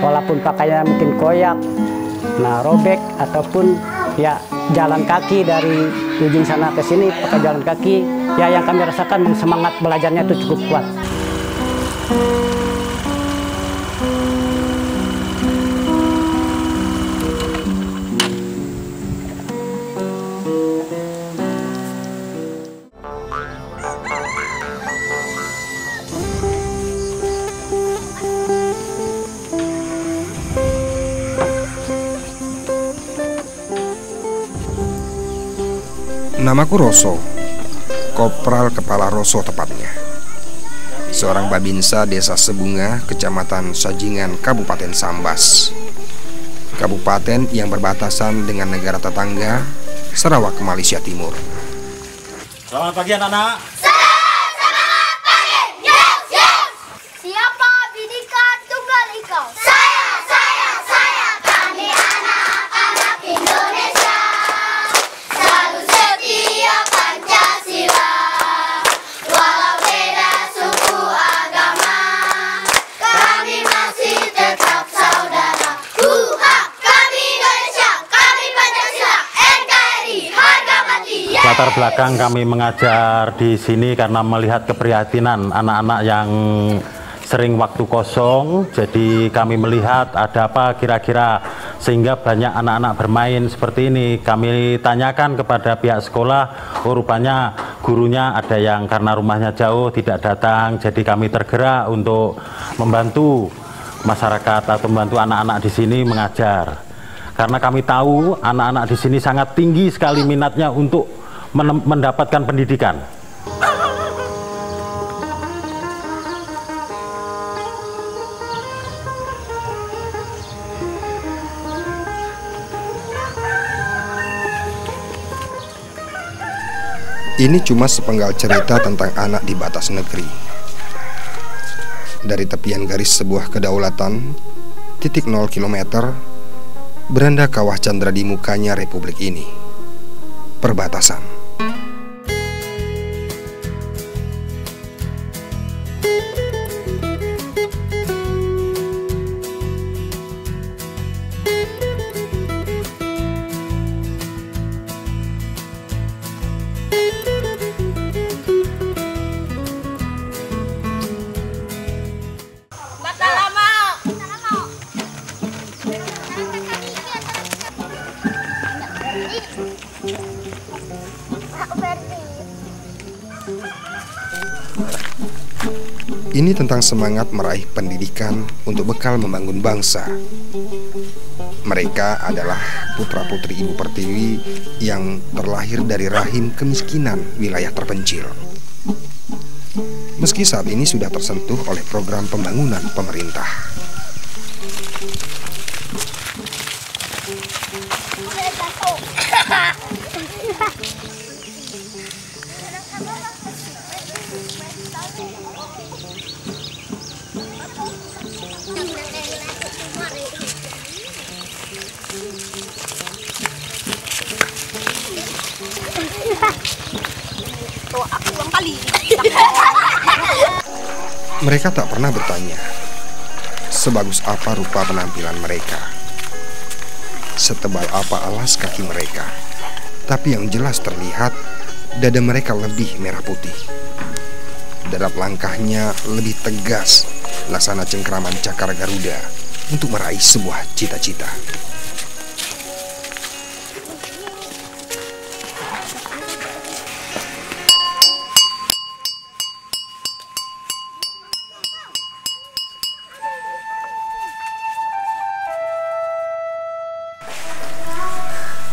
walaupun pakaiannya mungkin koyak, nah robek, ataupun ya jalan kaki dari ujung sana ke sini pakai jalan kaki, ya yang kami rasakan semangat belajarnya itu cukup kuat. Namaku Roso, Kopral Kepala Roso tepatnya. Seorang Babinsa Desa Sebunga, Kecamatan Sajingan, Kabupaten Sambas. Kabupaten yang berbatasan dengan negara tetangga, Sarawak, Malaysia Timur. Selamat pagi anak-anak. Selamat pagi. Yes, yes. Siapa Bhinneka Tunggal Ika? Saya. Kami anak-anak Indonesia. Selalu setia Pancasila. Walau beda suku agama, kami masih tetap saudara. Kami Indonesia, kami Pancasila, NKRI, harga mati. Yes. Latar belakang kami mengajar di sini karena melihat keprihatinan anak-anak yang sering waktu kosong. Jadi kami melihat ada apa kira-kira sehingga banyak anak-anak bermain seperti ini. Kami tanyakan kepada pihak sekolah, oh rupanya gurunya ada yang karena rumahnya jauh tidak datang. Jadi kami tergerak untuk membantu masyarakat atau membantu anak-anak di sini mengajar. Karena kami tahu anak-anak di sini sangat tinggi sekali minatnya untuk mendapatkan pendidikan. Ini cuma sepenggal cerita tentang anak di batas negeri. Dari tepian garis sebuah kedaulatan, titik 0 km, beranda kawah Chandra di mukanya republik ini. Perbatasan. Ini tentang semangat meraih pendidikan untuk bekal membangun bangsa. Mereka adalah putra-putri Ibu Pertiwi yang terlahir dari rahim kemiskinan wilayah terpencil. Meski saat ini sudah tersentuh oleh program pembangunan pemerintah. Mereka tak pernah bertanya sebagus apa rupa penampilan mereka, setebal apa alas kaki mereka. Tapi yang jelas terlihat, dada mereka lebih merah putih. Derap langkahnya lebih tegas, laksana cengkraman cakar Garuda untuk meraih sebuah cita-cita.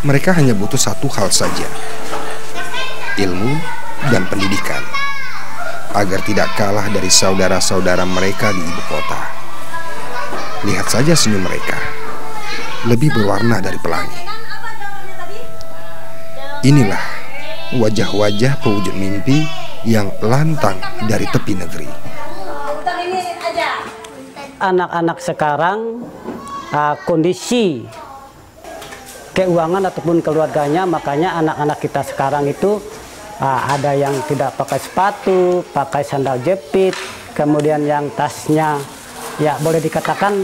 Mereka hanya butuh satu hal saja, ilmu dan pendidikan, agar tidak kalah dari saudara-saudara mereka di ibu kota. Lihat saja senyum mereka, lebih berwarna dari pelangi. Inilah wajah-wajah pewujud mimpi yang lantang dari tepi negeri. Anak-anak sekarang kondisi keuangan ataupun keluarganya, makanya anak-anak kita sekarang itu ada yang tidak pakai sepatu, pakai sandal jepit, kemudian yang tasnya ya boleh dikatakan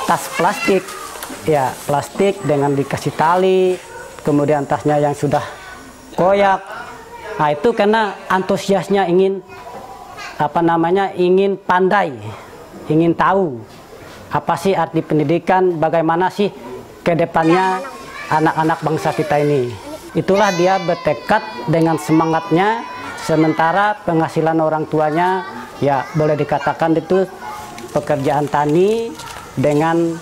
tas plastik, ya plastik dengan dikasih tali, kemudian tasnya yang sudah koyak. Nah itu karena antusiasnya ingin ingin pandai, ingin tahu apa sih arti pendidikan, bagaimana sih ke depannya anak-anak bangsa kita ini. Itulah dia bertekad dengan semangatnya, sementara penghasilan orang tuanya ya boleh dikatakan itu pekerjaan tani dengan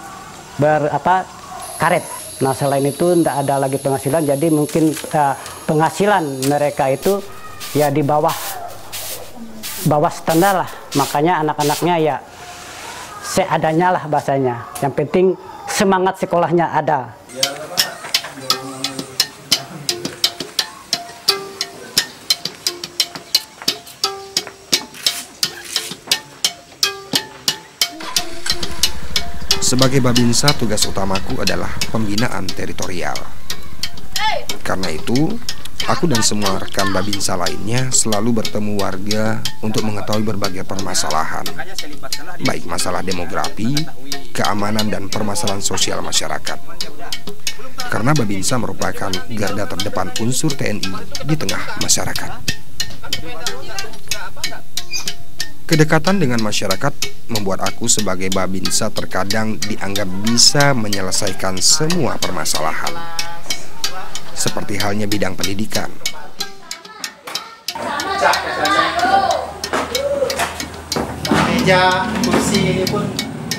karet. Nah selain itu tidak ada lagi penghasilan, jadi mungkin penghasilan mereka itu ya di bawah standar lah. Makanya anak-anaknya ya seadanya lah bahasanya. Yang penting semangat sekolahnya ada. Sebagai Babinsa, tugas utamaku adalah pembinaan teritorial. Karena itu, aku dan semua rekan Babinsa lainnya selalu bertemu warga untuk mengetahui berbagai permasalahan, baik masalah demografi, keamanan, dan permasalahan sosial masyarakat. Karena Babinsa merupakan garda terdepan unsur TNI di tengah masyarakat. Kedekatan dengan masyarakat membuat aku sebagai Babinsa terkadang dianggap bisa menyelesaikan semua permasalahan. Seperti halnya bidang pendidikan. Meja, kursi ini pun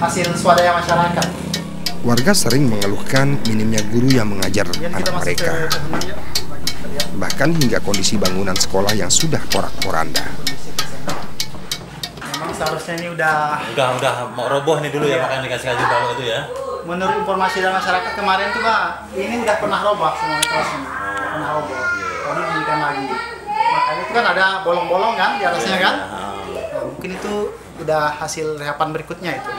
hasil swadaya masyarakat. Warga sering mengeluhkan minimnya guru yang mengajar anak mereka. Bahkan hingga kondisi bangunan sekolah yang sudah porak-poranda. Seharusnya ini udah mau roboh nih dulu ya, makanya dikasih baru itu ya. Menurut informasi dari masyarakat kemarin tuh Pak, ini udah pernah roboh semua kelasnya. Pernah roboh. Ini diberikan lagi. Makanya itu kan ada bolong-bolong kan di atasnya kan. Nah, mungkin itu udah hasil rehapan berikutnya itu.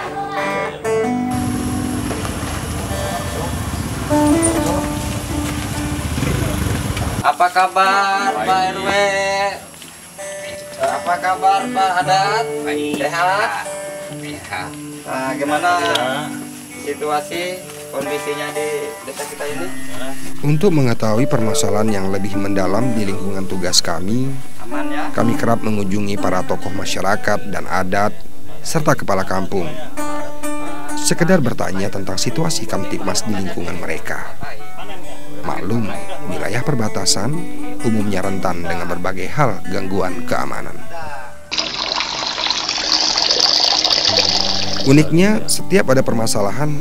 Apa kabar Pak RW? Apa kabar Pak Adat? Sehat? Sehat. Nah, gimana situasi kondisinya di desa kita ini? Untuk mengetahui permasalahan yang lebih mendalam di lingkungan tugas kami, Aman ya? kami kerap mengunjungi para tokoh masyarakat dan adat serta kepala kampung. Sekedar bertanya tentang situasi Kamtibmas di lingkungan mereka. Maklum, wilayah perbatasan umumnya rentan dengan berbagai hal gangguan keamanan. Uniknya, setiap ada permasalahan,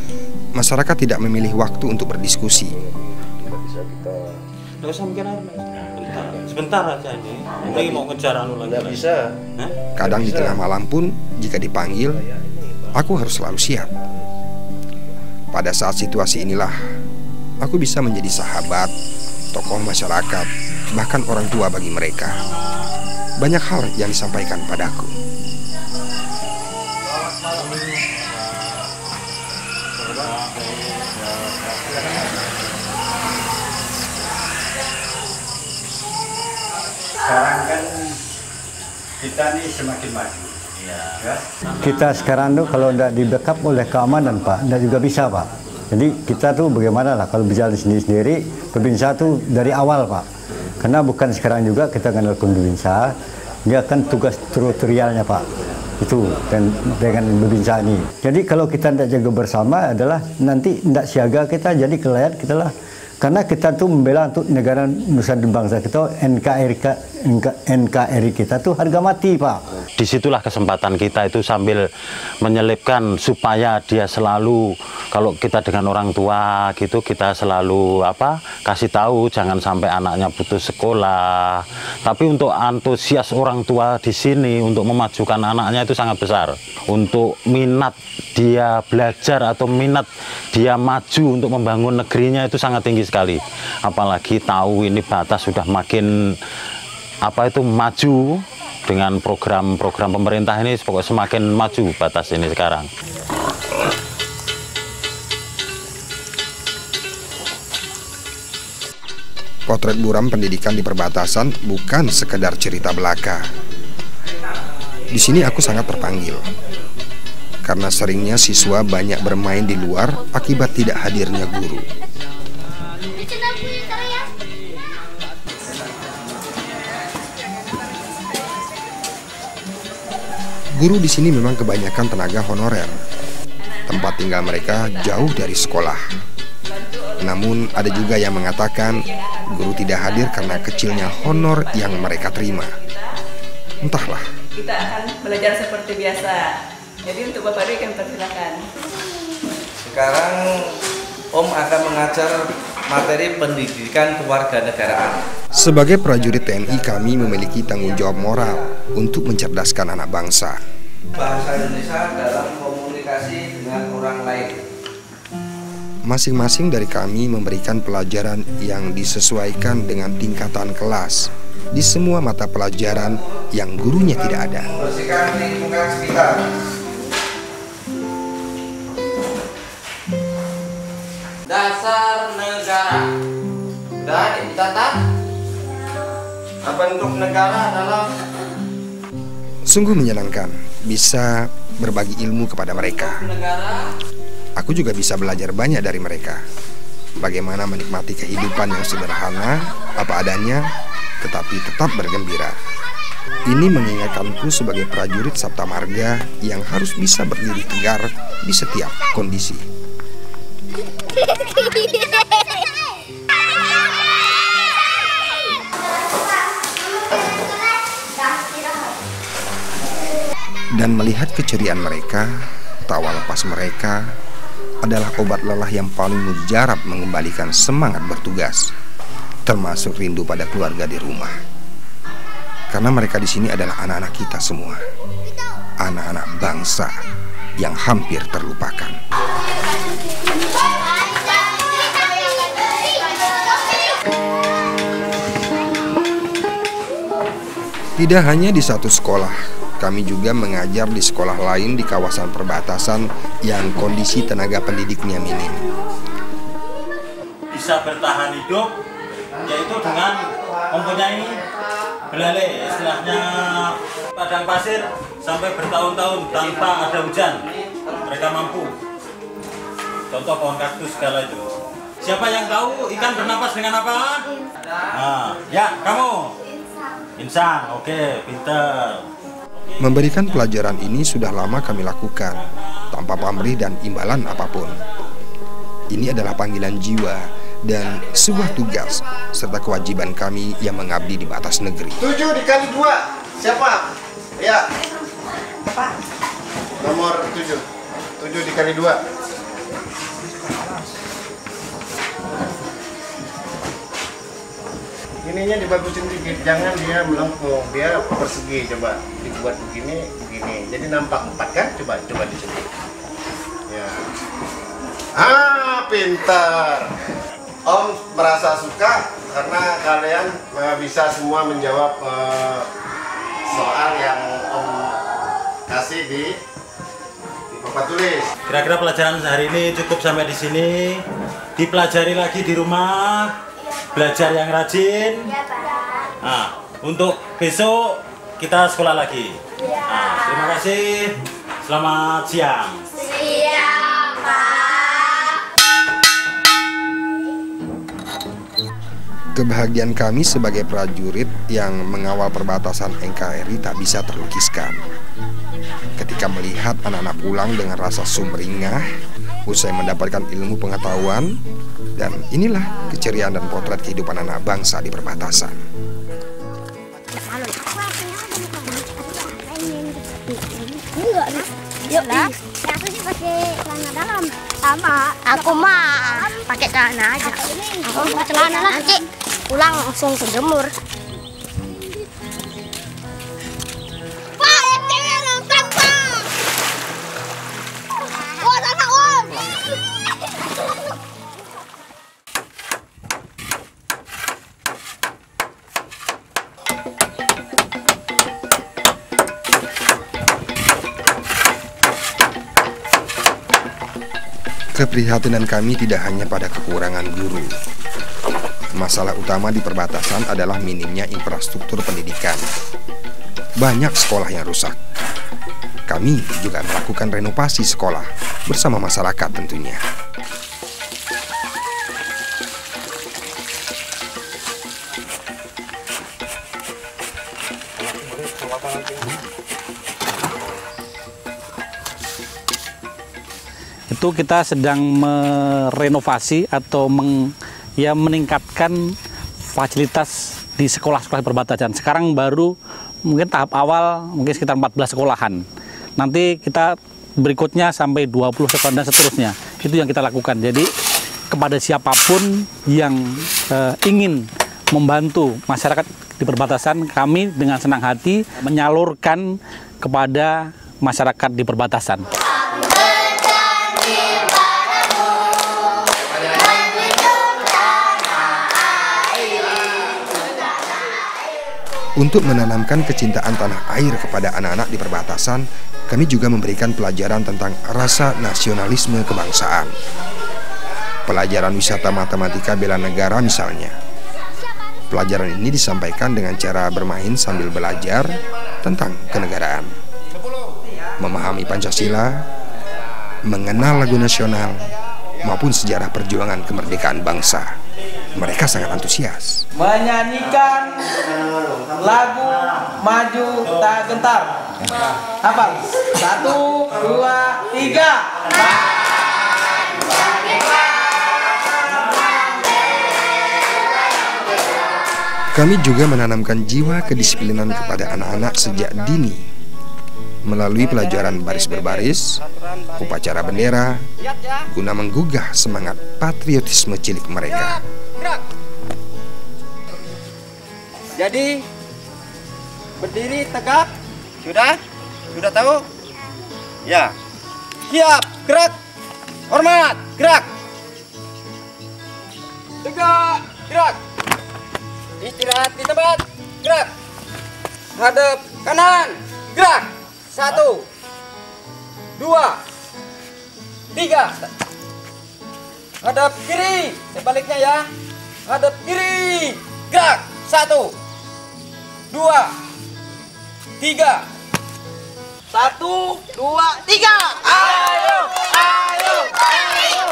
masyarakat tidak memilih waktu untuk berdiskusi. Nggak usah mikir air, sebentar aja ini. Lagi mau ngejar anu lagi. Nggak bisa. Kadang di tengah malam pun, jika dipanggil, aku harus selalu siap. Pada saat situasi inilah, aku bisa menjadi sahabat, tokoh masyarakat, bahkan orang tua bagi mereka. Banyak hal yang disampaikan padaku. Sekarang kan kita nih semakin maju. Ya. Kita sekarang tuh kalau tidak di backup oleh keamanan Pak, tidak juga bisa Pak. Jadi kita tuh bagaimana lah kalau berjalan sendiri-sendiri, Babinsa tuh dari awal Pak. Karena bukan sekarang juga kita kenal Babinsa, dia kan tugas teritorialnya Pak. Itu dan dengan Babinsa ini. Jadi kalau kita tidak jaga bersama adalah nanti tidak siaga kita, jadi kelayat kita lah. Karena kita tuh membela untuk negara Nusa dan bangsa kita, NKRI kita tuh harga mati Pak. Disitulah kesempatan kita itu sambil menyelipkan supaya dia selalu, kalau kita dengan orang tua gitu, kita selalu kasih tahu jangan sampai anaknya putus sekolah. Tapi untuk antusias orang tua di sini untuk memajukan anaknya itu sangat besar. Untuk minat dia belajar atau minat dia maju untuk membangun negerinya itu sangat tinggi sekali. Apalagi tahu ini batas sudah makin maju. Dengan program-program pemerintah ini pokoknya semakin maju batas ini sekarang. Potret buram pendidikan di perbatasan bukan sekedar cerita belaka. Di sini aku sangat terpanggil. karena seringnya siswa banyak bermain di luar akibat tidak hadirnya guru. Guru di sini memang kebanyakan tenaga honorer. Tempat tinggal mereka jauh dari sekolah. Namun ada juga yang mengatakan guru tidak hadir karena kecilnya honor yang mereka terima. Entahlah. Kita akan belajar seperti biasa. Jadi untuk Bapak Dwi kami persilakan. Sekarang Om akan mengajar materi pendidikan kewarganegaraan. Sebagai prajurit TNI, kami memiliki tanggung jawab moral untuk mencerdaskan anak bangsa. Bahasa Indonesia dalam komunikasi dengan orang lain. Masing-masing dari kami memberikan pelajaran yang disesuaikan dengan tingkatan kelas di semua mata pelajaran yang gurunya tidak ada. Bersihkan lingkungan sekitar. Dasar negara. Dan dicatat. Bentuk negara adalah. Sungguh menyenangkan bisa berbagi ilmu kepada mereka. Aku juga bisa belajar banyak dari mereka. Bagaimana menikmati kehidupan yang sederhana, apa adanya, tetapi tetap bergembira. Ini mengingatkanku sebagai prajurit Sabta Marga yang harus bisa berdiri tegar di setiap kondisi. Dan melihat keceriaan mereka, tawa lepas mereka adalah obat lelah yang paling mujarab mengembalikan semangat bertugas, termasuk rindu pada keluarga di rumah. Karena mereka di sini adalah anak-anak kita semua, anak-anak bangsa yang hampir terlupakan. Tidak hanya di satu sekolah, kami juga mengajar di sekolah lain di kawasan perbatasan yang kondisi tenaga pendidiknya minim. Bisa bertahan hidup, yaitu dengan mempunyai belalai, istilahnya padang pasir sampai bertahun-tahun tanpa ada hujan. Mereka mampu. Contoh pohon kaktus segala itu. Siapa yang tahu ikan bernapas dengan apa? Nah, ya kamu. Insang, oke, pintar. Memberikan pelajaran ini sudah lama kami lakukan, tanpa pamrih dan imbalan apapun. Ini adalah panggilan jiwa dan sebuah tugas, serta kewajiban kami yang mengabdi di batas negeri. 7 dikali 2, siapa? Ya. Nomor 7. 7 dikali 2. Ininya dibagusin dikit, jangan dia melengkung, dia persegi. Coba dibuat begini, jadi nampak 4 kan? Coba di sini. Ya. Pintar. Om merasa suka karena kalian bisa semua menjawab soal yang Om kasih di papan tulis. Kira-kira pelajaran hari ini cukup sampai di sini. Dipelajari lagi di rumah. Belajar yang rajin. Nah, untuk besok kita sekolah lagi. Nah, terima kasih. Selamat siang. Siang, Pak. Kebahagiaan kami sebagai prajurit yang mengawal perbatasan NKRI tak bisa terlukiskan. Ketika melihat anak-anak pulang dengan rasa sumringah, usai mendapatkan ilmu pengetahuan, dan inilah keceriaan dan potret kehidupan anak bangsa di perbatasan. Yuk lah. Aku sih pakai celana dalam. Sama. Aku mah pakai celana aja. Aku pakai celana lah. Nanti pulang langsung kejemur. Keprihatinan kami tidak hanya pada kekurangan guru. Masalah utama di perbatasan adalah minimnya infrastruktur pendidikan. Banyak sekolah yang rusak. Kami juga melakukan renovasi sekolah bersama masyarakat tentunya. Itu kita sedang merenovasi atau meningkatkan fasilitas di sekolah-sekolah perbatasan. Sekarang baru mungkin tahap awal mungkin sekitar 14 sekolahan. Nanti kita berikutnya sampai 20 sekolah dan seterusnya. Itu yang kita lakukan. Jadi kepada siapapun yang ingin membantu masyarakat di perbatasan, kami dengan senang hati menyalurkan kepada masyarakat di perbatasan. Untuk menanamkan kecintaan tanah air kepada anak-anak di perbatasan, kami juga memberikan pelajaran tentang rasa nasionalisme kebangsaan. Pelajaran wisata matematika bela negara misalnya. Pelajaran ini disampaikan dengan cara bermain sambil belajar tentang kenegaraan. Memahami Pancasila, mengenal lagu nasional, maupun sejarah perjuangan kemerdekaan bangsa. Mereka sangat antusias. Menyanyikan lagu Maju Tak Gentar. Apa? 1, 2, 3. Kami juga menanamkan jiwa kedisiplinan kepada anak-anak sejak dini melalui pelajaran baris berbaris, upacara bendera, guna menggugah semangat patriotisme cilik mereka. Jadi berdiri tegak, sudah tahu? Ya. Siap, gerak. Hormat, gerak. Tegak, gerak. Istirahat di tempat, gerak. Hadap kanan, gerak. 1, 2, 3. Hadap kiri, sebaliknya ya. Hadap kiri, gerak. 1, 2, 3. 1, 2, 3. Ayo, ayo, ayo,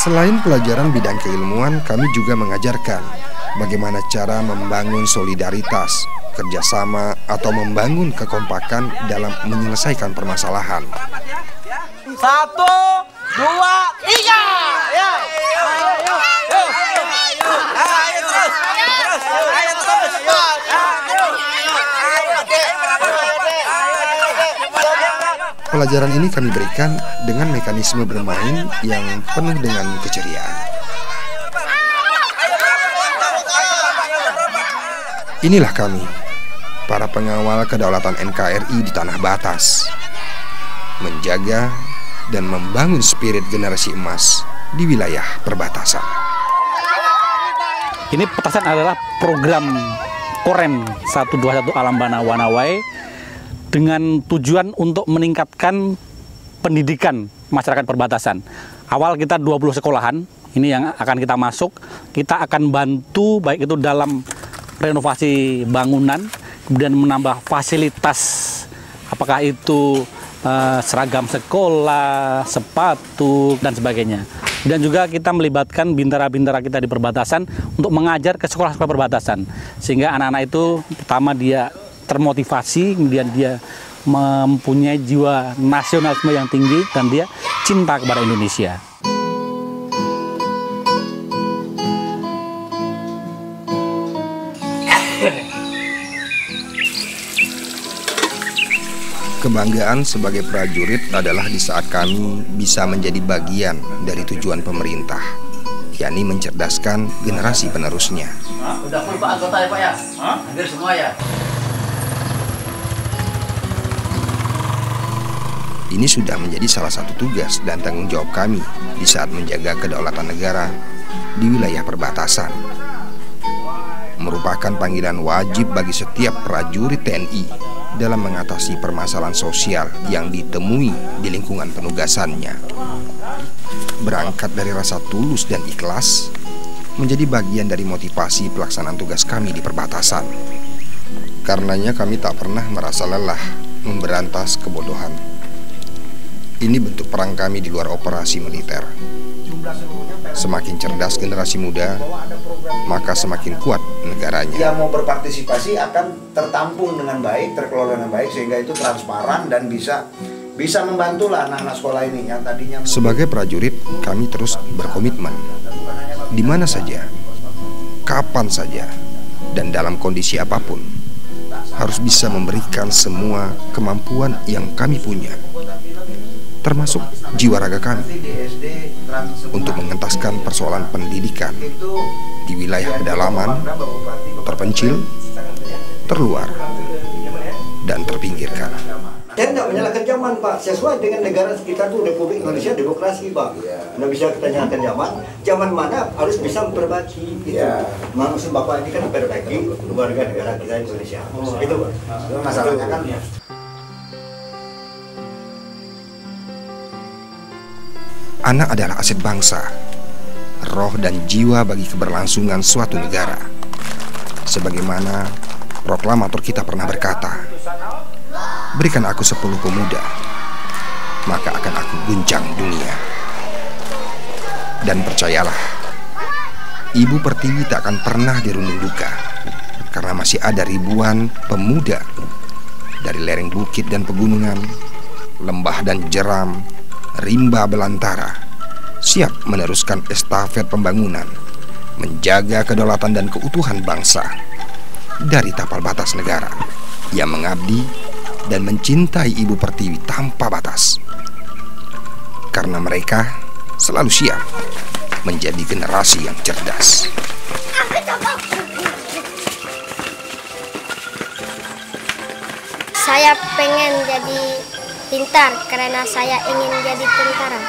Selain pelajaran bidang keilmuan, kami juga mengajarkan bagaimana cara membangun solidaritas, kerjasama, atau membangun kekompakan dalam menyelesaikan permasalahan. 1, 2, 3. Ya. Ayo terus. Pelajaran ini kami berikan dengan mekanisme bermain yang penuh dengan keceriaan. Inilah kami, para pengawal kedaulatan NKRI di tanah batas, menjaga dan membangun spirit generasi emas di wilayah perbatasan. Ini petasan adalah program Korem 121 Alambana Wanawai dengan tujuan untuk meningkatkan pendidikan masyarakat perbatasan. Awal kita 20 sekolahan, ini yang akan kita masuk. Kita akan bantu baik itu dalam renovasi bangunan, kemudian menambah fasilitas, apakah itu seragam sekolah, sepatu, dan sebagainya. Dan juga kita melibatkan bintara-bintara kita di perbatasan untuk mengajar ke sekolah-sekolah perbatasan. Sehingga anak-anak itu pertama dia termotivasi, kemudian dia mempunyai jiwa nasionalisme yang tinggi dan dia cinta kepada Indonesia. Kebanggaan sebagai prajurit adalah di saat kami bisa menjadi bagian dari tujuan pemerintah, yakni mencerdaskan generasi penerusnya. Udah full Pak anggota ya Pak ya? Hampir semua ya? Ini sudah menjadi salah satu tugas dan tanggung jawab kami di saat menjaga kedaulatan negara di wilayah perbatasan. merupakan panggilan wajib bagi setiap prajurit TNI dalam mengatasi permasalahan sosial yang ditemui di lingkungan penugasannya. Berangkat dari rasa tulus dan ikhlas, menjadi bagian dari motivasi pelaksanaan tugas kami di perbatasan. Karenanya kami tak pernah merasa lelah memberantas kebodohan. Ini bentuk perang kami di luar operasi militer. Semakin cerdas generasi muda, maka semakin kuat negaranya. Yang mau berpartisipasi akan tertampung dengan baik, terkelola dengan baik, sehingga itu transparan dan bisa membantulah anak-anak sekolah ini yang tadinya. Sebagai prajurit, kami terus berkomitmen. Di mana saja, kapan saja, dan dalam kondisi apapun, harus bisa memberikan semua kemampuan yang kami punya, termasuk jiwa raga kami, untuk mengentaskan persoalan pendidikan di wilayah pedalaman, terpencil, terluar, dan terpinggirkan. Saya tidak menyalahkan zaman, Pak. Sesuai dengan negara kita tuh Republik Indonesia demokrasi, Pak. Tidak bisa kita nyalahkan zaman. Zaman mana harus bisa memperbaiki. Gitu. Maksud Bapak ini kan memperbaiki warga negara kita Indonesia. Itu, Pak. Masalahnya kan. Anak adalah aset bangsa, roh dan jiwa bagi keberlangsungan suatu negara. Sebagaimana proklamator kita pernah berkata, berikan aku 10 pemuda, maka akan aku guncang dunia. Dan percayalah, Ibu Pertiwi tak akan pernah dirundung duka, karena masih ada ribuan pemuda dari lereng bukit dan pegunungan, lembah dan jeram, rimba belantara, siap meneruskan estafet pembangunan, menjaga kedaulatan dan keutuhan bangsa dari tapal batas negara yang mengabdi dan mencintai Ibu Pertiwi tanpa batas. Karena mereka selalu siap menjadi generasi yang cerdas. Saya pengen jadi pintar karena saya ingin jadi tentara.